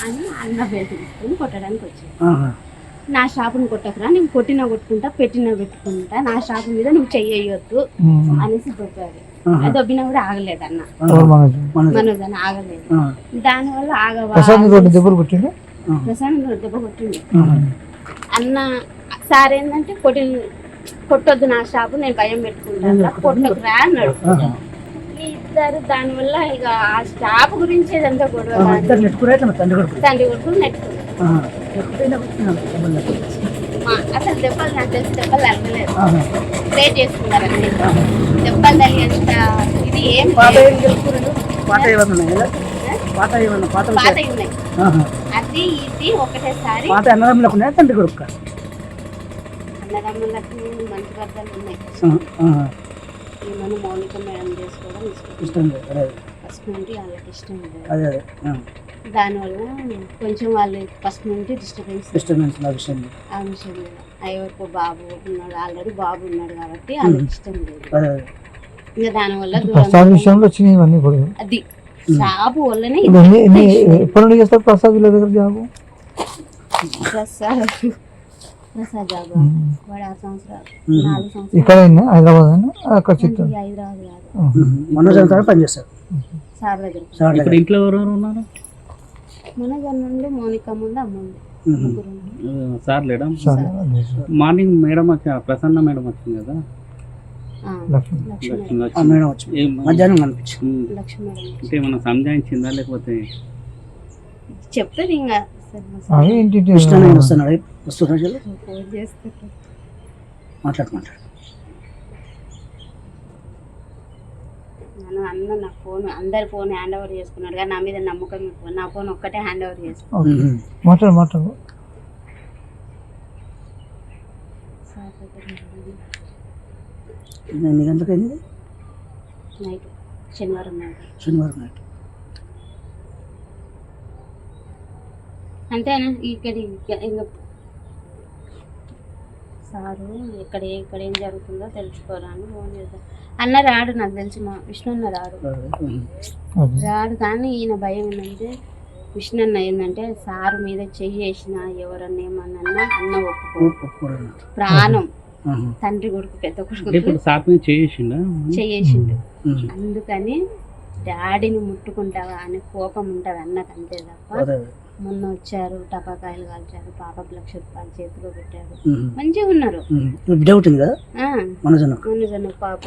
అని అన్న బెల్ట్ తీసుకొని కొట్టడానికి వచ్చాను. నా షాపుని కొట్టకురా, నేను కొట్టినా కొట్టుకుంటా, పెట్టినా పెట్టుకుంటా, నా షాపు మీద నువ్వు చెయ్యొద్దు అనేసి దొబ్బాడు. దొబ్బినా కూడా ఆగలేదు అన్న, మనోజ్ అని ఆగలేదు. దానివల్ల దెబ్బ కొట్టిండు అన్న. సార్ ఏంటంటే కొట్టొద్దు నా షాపు, నేను భయం పెట్టుకుంటాను, కొట్టకురా అన్నాడు. ఇద్దరు దానివల్ల ఇక ఆ షాప్ గురించి ఏదంతా గొడవ, తండ్రి కొడుకులు నెట్టుకున్నారు. అసలు దెబ్బలు నాకు తెలిసి దెబ్బలు తగ్గలేదు, ప్రే చేసుకున్నారు అన్ని. దెబ్బలు తగినంత ఇది ఏం పాతవి ఉన్నాయి, అది ఇది ఒకటేసారి. అన్నదమ్ములకు మంచి పద్ధతులు ఉన్నాయి. ఈమెను మౌనిక మేడం చేసుకోవడం ఇష్టం లేదు, ఫస్ట్ నుండి వాళ్ళకి ఇష్టం లేదు. దానివల్ల కొంచెం వాళ్ళు ఫస్ట్ నుండి డిస్టర్బెన్స్ ఆ విషయం మీద. ఎవరికో బాబు ఉన్నాడు, ఆల్రెడీ బాబు ఉన్నాడు కాబట్టి వాళ్ళకి ఇష్టం లేదు. ఇంకా దానివల్ల అది జాబు వల్లనే. ప్రసాద్ జాబు వాడు 6 సంవత్సరాలు 4 సంవత్సరాలు హైదరాబాద్ పనిచేస్తారు సార్ దగ్గర. ఇంట్లో ఎవరెవరు ఉన్నారు? మనోజ్ నుండి మౌనిక ముందు అమ్మ సార్ లేడా? మార్నింగ్ మేడం వచ్చి ప్రసన్న మేడం వచ్చింది కదా, మధ్యాహ్నం అంటే ఏమన్నా సంజాయించిందా లేకపోతే చెప్తుంది ఇంకా మాట్లాడు. అన్న నా ఫోన్ అందరి ఫోన్ హ్యాండ్ ఓవర్ చేసుకున్నాడు కానీ నా మీద నమ్మకం ఎక్కువ. నా ఫోన్ ఒక్కటే హ్యాండ్ ఓవర్ చేసుకున్నాడు. మాట్లాడు. ఎన్ని గంటలకు అయింది? నైట్, శనివారం నైట్. అంతేనా? ఇంకా సారు ఇక్కడ ఏం జరుగుతుందో తెలుసుకోరా అని ఫోన్ చేద్దాం అన్న. రాడు, నాకు తెలిసి మా విష్ణు అన్న రాడు కానీ ఈయన భయం ఏంటంటే విష్ణు అన్న ఏంటంటే సారు మీద చెయ్యేసిన ఎవరన్నా ఏమన్నా అన్న ఒప్పుకోడు. ప్రాణం తండ్రి కొడుకు పెద్ద కొడుకు చెయ్యేసిండు. అందుకని డాడీని ముట్టుకుంటావా అని కోపం ఉంటుంది అన్నకు, అంతే తప్ప. మొన్న వచ్చారు, టపాకాయలు కాల్చారు, పాపకు 1,00,000 రూపాయలు చేతిలో పెట్టారు, మంచిగా ఉన్నారు. మనోజ్ పాపం